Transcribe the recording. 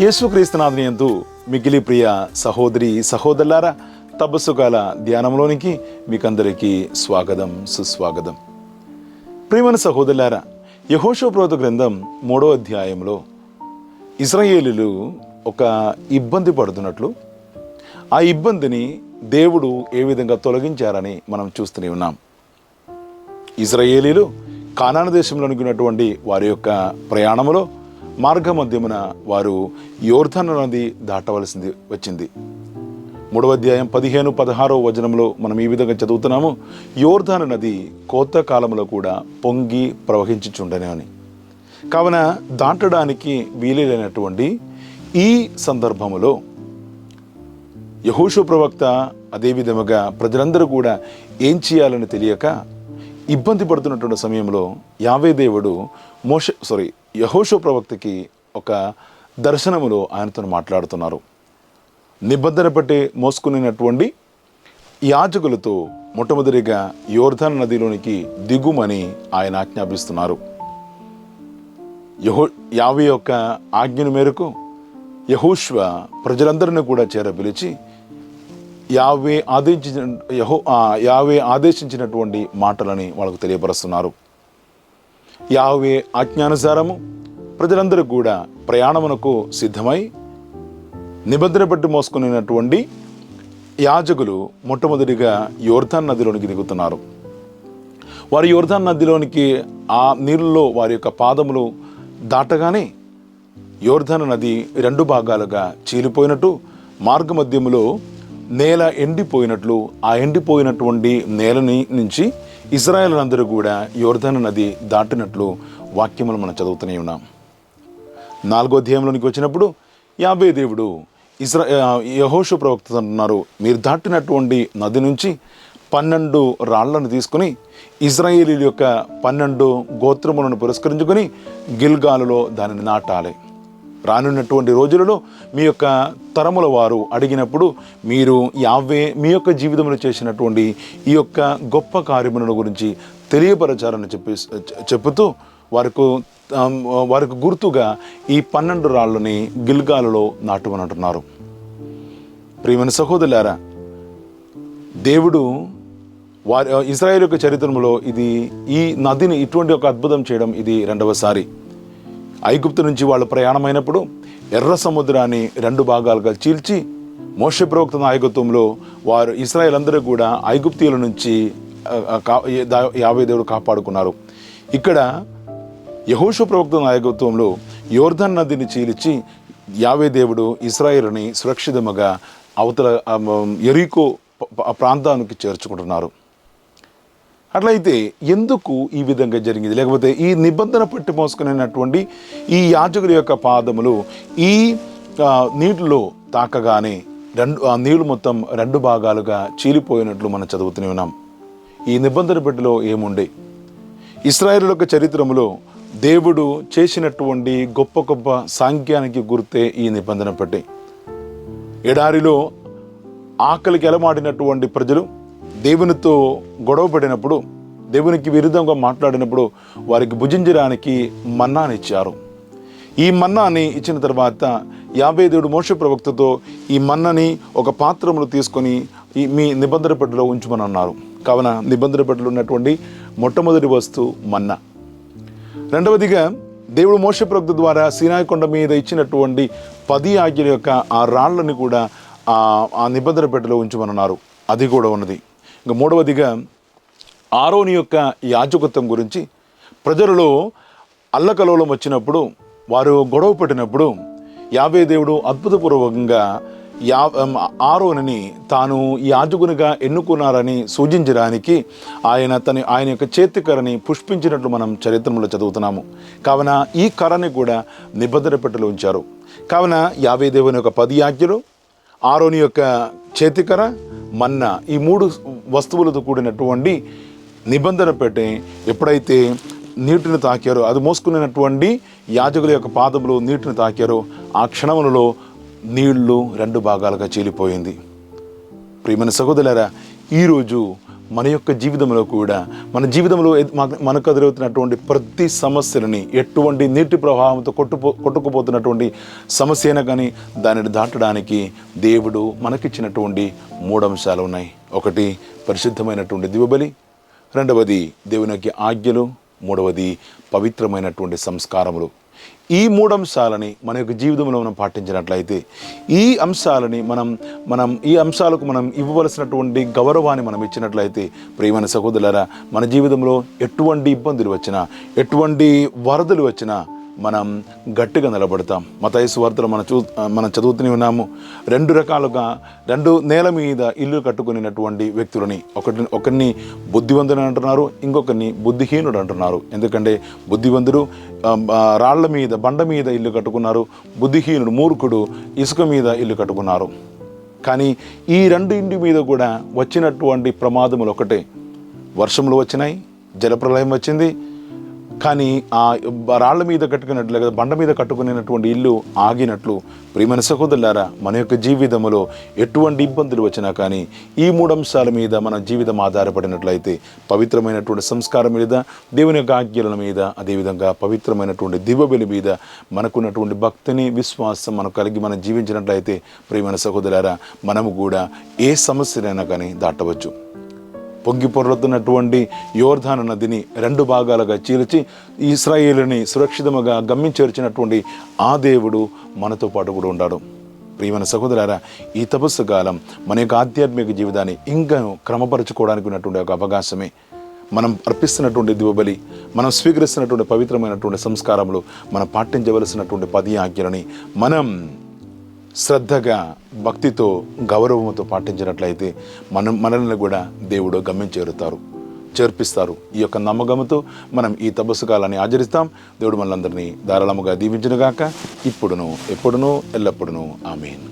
యేసుక్రీస్తునాథుని యందు మిగిలి ప్రియ సహోదరి సహోదరులారా, తపస్సుకాల ధ్యానంలోనికి మీకందరికీ స్వాగతం, సుస్వాగతం. ప్రియమైన సహోదరులారా, యెహోషువ ప్రవక్త గ్రంథం 3వ అధ్యాయంలో ఇశ్రాయేలీయులు ఒక ఇబ్బంది పడుతున్నట్లు, ఆ ఇబ్బందిని దేవుడు ఏ విధంగా తొలగించారని మనం చూస్తూనే ఉన్నాం. ఇశ్రాయేలీయులు కానాను దేశంలోనికి ఉన్నటువంటి వారి యొక్క ప్రయాణంలో మార్గ మధ్యమున వారు యోర్దాను నది దాటవలసింది వచ్చింది. 3వ అధ్యాయం 15-16 వచనంలో మనం ఈ విధంగా చదువుతున్నాము. యోర్దాను నది కోత కాలంలో కూడా పొంగి ప్రవహించుచుండనే అని. కావున దాటడానికి వీలైనటువంటి ఈ సందర్భములో యెహోషువ ప్రవక్త అదేవిధముగా ప్రజలందరూ కూడా ఏం చేయాలని తెలియక ఇబ్బంది పడుతున్నటువంటి సమయంలో యావే దేవుడు యెహోషువ ప్రవక్తకి ఒక దర్శనములో ఆయనతో మాట్లాడుతున్నారు. నిబంధన బట్టి మోసుకునేటువంటి యాజకులతో మొట్టమొదటిగా యోర్దాను నదిలోనికి దిగుమని ఆయన ఆజ్ఞాపిస్తున్నారు. యావే యొక్క ఆజ్ఞను మేరకు యెహోషువ ప్రజలందరినీ కూడా పిలిచి యావే ఆదేశించినటువంటి మాటలని వాళ్ళకు తెలియపరుస్తున్నారు. యావే ఆజ్ఞానుసారము ప్రజలందరూ కూడా ప్రయాణమునకు సిద్ధమై నిబంధన బట్టి మోసుకునేటువంటి యాజకులు మొట్టమొదటిగా యోర్దాను నదిలోనికి దిగుతున్నారు. వారు యోర్దాను నదిలోనికి ఆ నీళ్ళలో వారి యొక్క పాదములు దాటగానే యోర్దాను నది 2 భాగాలుగా చీలిపోయినట్టు, మార్గ మధ్యములో నేల ఎండిపోయినట్లు, ఆ ఎండిపోయినటువంటి నేలని నుంచి ఇశ్రాయేలులందరూ కూడా యోర్దాను నది దాటినట్లు వాక్యములు మనం చదువుతూనే ఉన్నాం. 4వ అధ్యాయంలోనికి వచ్చినప్పుడు యావే దేవుడు యెహోషువ ప్రవక్త అంటున్నారు, మీరు దాటినటువంటి నది నుంచి 12 రాళ్లను తీసుకుని ఇశ్రాయేలీయుల యొక్క 12 గోత్రములను పురస్కరించుకొని గిల్గాలులో దానిని నాటాలి. రానున్నటువంటి రోజులలో మీ యొక్క తరముల వారు అడిగినప్పుడు మీరు యావే మీ యొక్క జీవితంలో చేసినటువంటి ఈ యొక్క గొప్ప కార్యములను గురించి తెలియపరచాలని చెప్పుతూ వారికి గుర్తుగా ఈ 12 రాళ్ళని గిల్గాలులో నాటుమని అంటున్నారు. ప్రియమైన సహోదరులారా, దేవుడు ఇశ్రాయేలు యొక్క చరిత్రలో ఈ నదిని ఇటువంటి ఒక అద్భుతం చేయడం ఇది 2వసారి. ఐగుప్తు నుంచి వాళ్ళు ప్రయాణమైనప్పుడు ఎర్ర సముద్రాన్ని 2 భాగాలుగా చీల్చి మోషే ప్రవక్త నాయకత్వంలో వారు ఇశ్రాయేల్ అందరూ కూడా ఐగుప్తీయుల నుంచి యావే దేవుడు కాపాడుకున్నారు. ఇక్కడ యెహోషువ ప్రవక్త నాయకత్వంలో యోర్దాను నదిని చీల్చి యావే దేవుడు ఇశ్రాయేలుని సురక్షితముగా అవతల యెరికో ప్రాంతానికి చేర్చుకుంటున్నారు. అట్లయితే ఎందుకు ఈ విధంగా జరిగింది? లేకపోతే ఈ నిబంధన పట్టి మోసుకునేటువంటి ఈ యాజకుల యొక్క పాదములు ఈ నీటిలో తాకగానే ఆ నీళ్లు మొత్తం 2 భాగాలుగా చీలిపోయినట్లు మనం చదువుతూనే ఉన్నాం. ఈ నిబంధన పెట్టిలో ఏముండే? ఇశ్రాయేలు యొక్క చరిత్రములో దేవుడు చేసినటువంటి గొప్ప గొప్ప సాంఖ్యానికి గుర్తే ఈ నిబంధన పట్టి. ఎడారిలో ఆకలికి ఎలమాడినటువంటి ప్రజలు దేవునితో గొడవ పడినప్పుడు, దేవునికి విరుద్ధంగా మాట్లాడినప్పుడు వారికి భుజించడానికి మన్నాని ఇచ్చారు. ఈ మన్నాని ఇచ్చిన తర్వాత యావే దేవుడు మోషే ప్రవక్తతో ఈ మన్నని ఒక పాత్రములు తీసుకొని మీ నిబంధన పెట్టెలో ఉంచమని అన్నారు. కావున నిబంధన పెట్టెలో ఉన్నటువంటి మొట్టమొదటి వస్తువు మన్నా. 2వదిగా దేవుడు మోషే ప్రవక్త ద్వారా సీనాయి కొండ మీద ఇచ్చినటువంటి 10 ఆజ్ఞల యొక్క ఆ రాళ్ళని కూడా ఆ నిబంధన పెట్టెలో ఉంచమన్నారు. అది కూడా ఉన్నది. ఇంకా 3వదిగా ఆరోని యొక్క యాజకత్వం గురించి ప్రజలలో అల్లకలోలం వచ్చినప్పుడు, వారు గొడవ పెట్టినప్పుడు యావే దేవుడు అద్భుతపూర్వకంగా ఆరోనుని తాను యాజకునిగా ఎన్నుకున్నారని సూచించడానికి ఆయన యొక్క చేతికరని పుష్పించినట్లు మనం చరిత్రలో చదువుతున్నాము. కావున ఈ కర్రని కూడా నిబంధన పెట్టెలో ఉంచారు. కావున యావే దేవుని యొక్క 10 ఆజ్ఞలు, ఆరోని యొక్క చేతికర, మన్నా, ఈ 3 వస్తువులతో కూడినటువంటి నిబంధన పెట్టె ఎప్పుడైతే నీటిని తాకారో, అది మోసుకునేటువంటి యాజకుల యొక్క పాదములు నీటిని తాకారో ఆ క్షణములలో నీళ్లు 2 భాగాలుగా చీలిపోయింది. ప్రియమైన సహోదరులారా, ఈరోజు మన యొక్క జీవితంలో కూడా మన జీవితంలో మనకు ఎదురవుతున్నటువంటి ప్రతి సమస్యలని ఎటువంటి నీటి ప్రవాహంతో కొట్టుకుపోతున్నటువంటి సమస్య అయినా కానీ దానిని దాటడానికి దేవుడు మనకిచ్చినటువంటి 3 అంశాలు ఉన్నాయి. ఒకటి పరిశుద్ధమైనటువంటి దివ్యబలి, రెండవది దేవుని యొక్క ఆజ్ఞలు, మూడవది పవిత్రమైనటువంటి సంస్కారములు. ఈ 3 అంశాలని మన యొక్క జీవితంలో మనం పాటించినట్లయితే ఈ అంశాలకు మనం ఇవ్వవలసినటువంటి గౌరవాన్ని మనం ఇచ్చినట్లయితే ప్రియమైన సహోదరులారా, మన జీవితంలో ఎటువంటి ఇబ్బందులు వచ్చినా, ఎటువంటి వరదలు వచ్చినా మనం గట్టిగా నిలబడతాం. మత్తయి సువార్తలో మనం చదువుతూనే ఉన్నాము. 2 రకాలుగా 2 నేల మీద ఇల్లు కట్టుకునేటువంటి వ్యక్తులని ఒకరిని బుద్ధివంతుడు అంటున్నారు, ఇంకొకరిని బుద్ధిహీనుడు అంటున్నారు. ఎందుకంటే బుద్ధివంతుడు రాళ్ల మీద బండ మీద ఇల్లు కట్టుకున్నారు, బుద్ధిహీనుడు మూర్ఖుడు ఇసుక మీద ఇల్లు కట్టుకున్నారు. కానీ ఈ 2 ఇంటి మీద కూడా వచ్చినటువంటి ప్రమాదములు ఒకటే. వర్షములు వచ్చినాయి, జలప్రలయం వచ్చింది, కానీ ఆ రాళ్ల మీద కట్టుకున్నట్లు లేదా బండ మీద కట్టుకునేటువంటి ఇల్లు ఆగినట్లు ప్రియమైన సహోదరులారా, మన యొక్క జీవితంలో ఎటువంటి ఇబ్బందులు వచ్చినా కానీ ఈ 3 అంశాల మీద మన జీవితం ఆధారపడినట్లయితే పవిత్రమైనటువంటి సంస్కారం మీద, దేవుని యొక్క ఆజ్ఞల మీద, అదేవిధంగా పవిత్రమైనటువంటి దివ్యబలి మీద మనకున్నటువంటి భక్తిని, విశ్వాసం మనకు కలిగి మనం జీవించినట్లయితే ప్రియమైన సహోదరులారా, మనము కూడా ఏ సమస్యనైనా కానీ దాటవచ్చు. పొంగి పొర్లుతున్నటువంటి యోర్దాను నదిని 2 భాగాలుగా చీల్చి ఇశ్రాయేలుని సురక్షితముగా గమ్యం ఆ దేవుడు మనతో పాటు కూడా ఉన్నాడు. ప్రియమైన సహోదరులారా, ఈ తపస్సు కాలం మన యొక్క ఆధ్యాత్మిక జీవితాన్ని ఇంకా క్రమపరచుకోవడానికి ఉన్నటువంటి ఒక అవకాశమే. మనం అర్పిస్తున్నటువంటి దివ్యబలి, మనం స్వీకరిస్తున్నటువంటి పవిత్రమైనటువంటి సంస్కారములు, మనం పాటించవలసినటువంటి 10 ఆజ్ఞలని మనం శ్రద్ధగా, భక్తితో, గౌరవంతో పాటించినట్లయితే మనల్ని కూడా దేవుడు గమ్యం చేర్పిస్తారు. ఈ యొక్క నమ్మకంతో మనం ఈ తపస్సు కాలాన్ని ఆచరిస్తాం. దేవుడు మనలందరినీ ధారాళముగా దీవించునుగాక, ఇప్పుడును ఎప్పుడును ఎల్లప్పుడును. ఆమేన్.